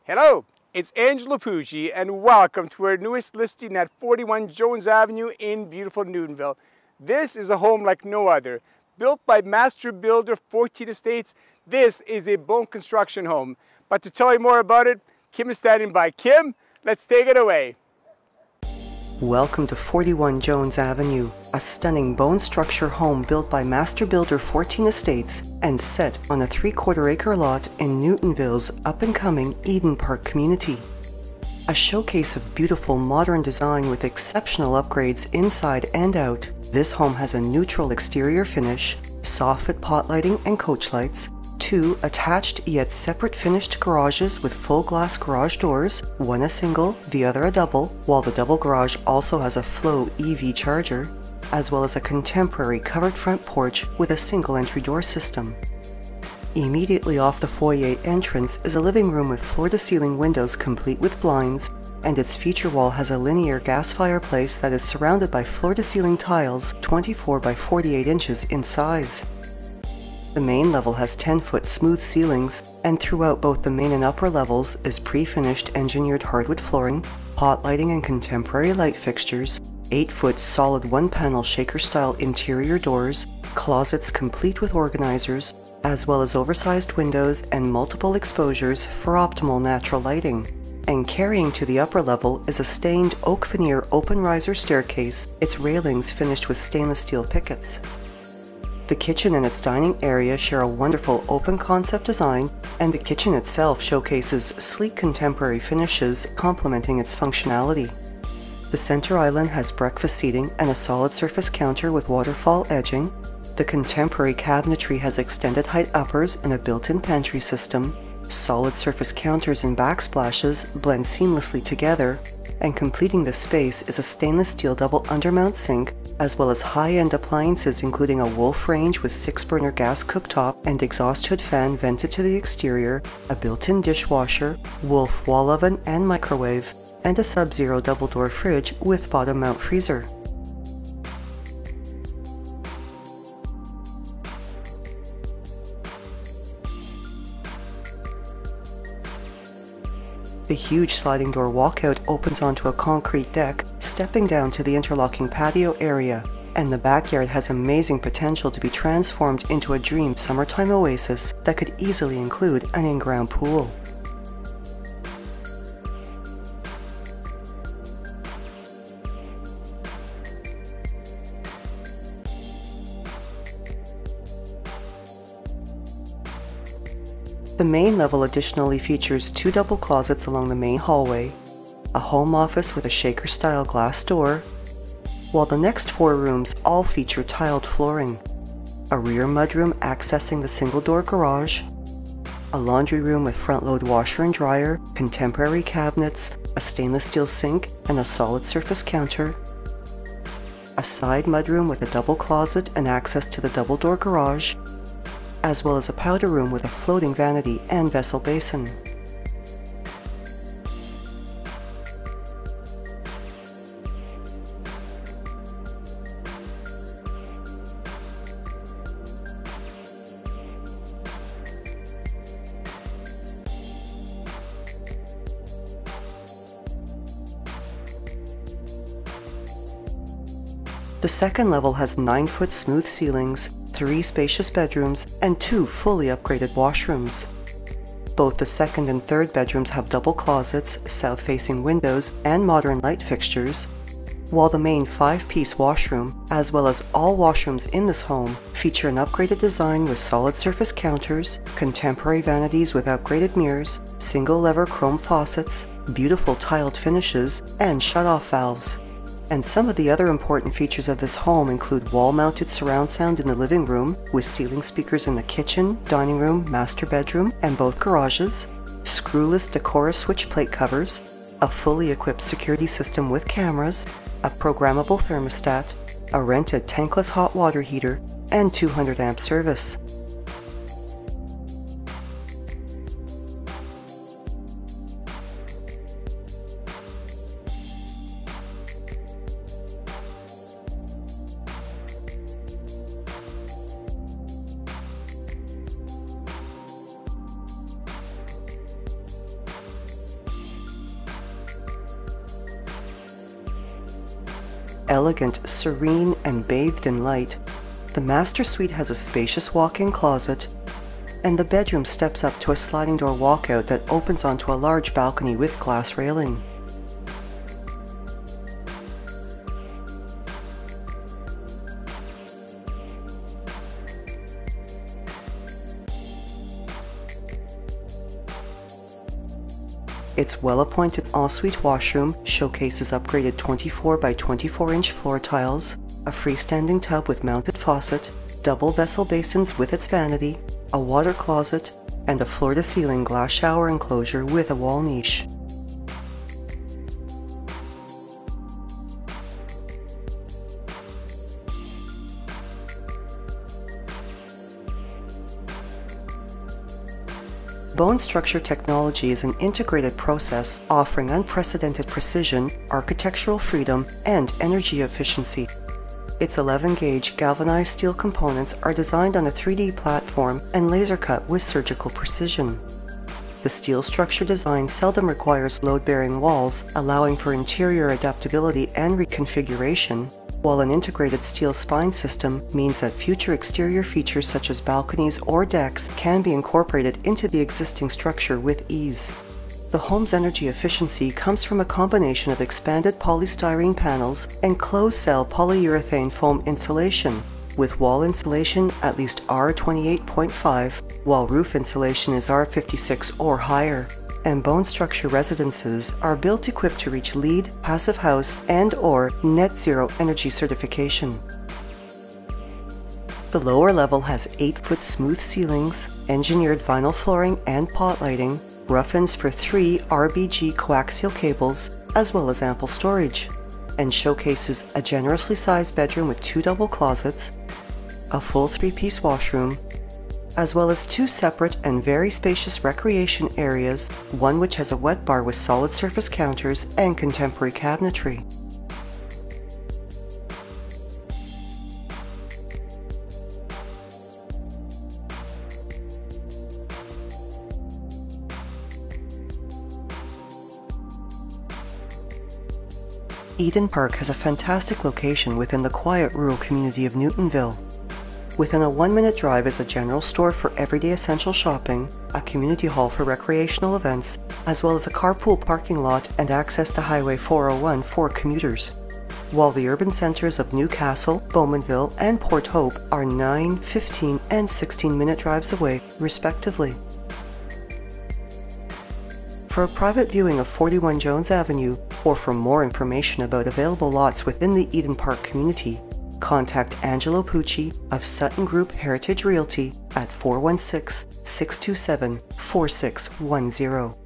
Hello, it's Angelo Pucci and welcome to our newest listing at 41 Jones Avenue in beautiful Newtonville. This is a home like no other. Built by master builder 14 Estates, this is a bone construction home. But to tell you more about it, Kim is standing by. Kim, let's take it away. Welcome to 41 Jones Avenue, a stunning bone structure home built by master builder 14 Estates and set on a 3/4 acre lot in Newtonville's up-and-coming Eden Park community. A showcase of beautiful modern design with exceptional upgrades inside and out, this home has a neutral exterior finish, soffit pot lighting and coach lights, 2 attached yet separate finished garages with full glass garage doors, one a single, the other a double, while the double garage also has a FLO EV charger, as well as a contemporary covered front porch with a single entry door system. Immediately off the foyer entrance is a living room with floor-to-ceiling windows complete with blinds, and its feature wall has a linear gas fireplace that is surrounded by floor-to-ceiling tiles 24 by 48 inches in size. The main level has 10-foot smooth ceilings, and throughout both the main and upper levels is pre-finished engineered hardwood flooring, pot lighting and contemporary light fixtures, 8-foot solid one-panel shaker-style interior doors, closets complete with organizers, as well as oversized windows and multiple exposures for optimal natural lighting. And carrying to the upper level is a stained oak veneer open riser staircase, its railings finished with stainless steel pickets. The kitchen and its dining area share a wonderful open concept design, and the kitchen itself showcases sleek contemporary finishes complementing its functionality. The center island has breakfast seating and a solid surface counter with waterfall edging. The contemporary cabinetry has extended height uppers and a built-in pantry system. Solid surface counters and backsplashes blend seamlessly together, and completing the space is a stainless steel double undermount sink, as well as high-end appliances including a Wolf range with 6-burner gas cooktop and exhaust hood fan vented to the exterior, a built-in dishwasher, Wolf wall oven and microwave, and a Sub-Zero double-door fridge with bottom mount freezer. The huge sliding door walkout opens onto a concrete deck, stepping down to the interlocking patio area, and the backyard has amazing potential to be transformed into a dream summertime oasis that could easily include an in-ground pool. The main level additionally features 2 double closets along the main hallway, a home office with a shaker-style glass door, while the next 4 rooms all feature tiled flooring, a rear mudroom accessing the single-door garage, a laundry room with front-load washer and dryer, contemporary cabinets, a stainless steel sink and a solid surface counter, a side mudroom with a double closet and access to the double-door garage, as well as a powder room with a floating vanity and vessel basin. The second level has 9-foot smooth ceilings, 3 spacious bedrooms, and 2 fully upgraded washrooms. Both the second and third bedrooms have double closets, south-facing windows, and modern light fixtures, while the main 5-piece washroom, as well as all washrooms in this home, feature an upgraded design with solid surface counters, contemporary vanities with upgraded mirrors, single-lever chrome faucets, beautiful tiled finishes, and shut-off valves. And some of the other important features of this home include wall-mounted surround sound in the living room, with ceiling speakers in the kitchen, dining room, master bedroom, and both garages, screwless Decora switch plate covers, a fully equipped security system with cameras, a programmable thermostat, a rented tankless hot water heater, and 200 amp service. Elegant, serene, and bathed in light, the master suite has a spacious walk-in closet, and the bedroom steps up to a sliding door walkout that opens onto a large balcony with glass railing. Its well-appointed ensuite washroom showcases upgraded 24 by 24 inch floor tiles, a freestanding tub with mounted faucet, double vessel basins with its vanity, a water closet, and a floor-to-ceiling glass shower enclosure with a wall niche. Bone structure technology is an integrated process offering unprecedented precision, architectural freedom, and energy efficiency. Its 11-gauge galvanized steel components are designed on a 3D platform and laser cut with surgical precision. The steel structure design seldom requires load-bearing walls, allowing for interior adaptability and reconfiguration, while an integrated steel spine system means that future exterior features such as balconies or decks can be incorporated into the existing structure with ease. The home's energy efficiency comes from a combination of expanded polystyrene panels and closed-cell polyurethane foam insulation, with wall insulation at least R28.5, while roof insulation is R56 or higher. And bone structure residences are built equipped to reach LEED, Passive House, and/or Net Zero Energy certification. The lower level has 8-foot smooth ceilings, engineered vinyl flooring and pot lighting, rough-ins for 3 RBG coaxial cables, as well as ample storage, and showcases a generously sized bedroom with 2 double closets, a full 3-piece washroom, as well as 2 separate and very spacious recreation areas, one which has a wet bar with solid surface counters and contemporary cabinetry. Eden Park has a fantastic location within the quiet rural community of Newtonville. Within a 1-minute drive is a general store for everyday essential shopping, a community hall for recreational events, as well as a carpool parking lot and access to Highway 401 for commuters. While the urban centers of Newcastle, Bowmanville, and Port Hope are 9, 15, and 16-minute drives away, respectively. For a private viewing of 41 Jones Avenue, or for more information about available lots within the Eden Park community, contact Angelo Pucci of Sutton Group Heritage Realty at 416-627-4610.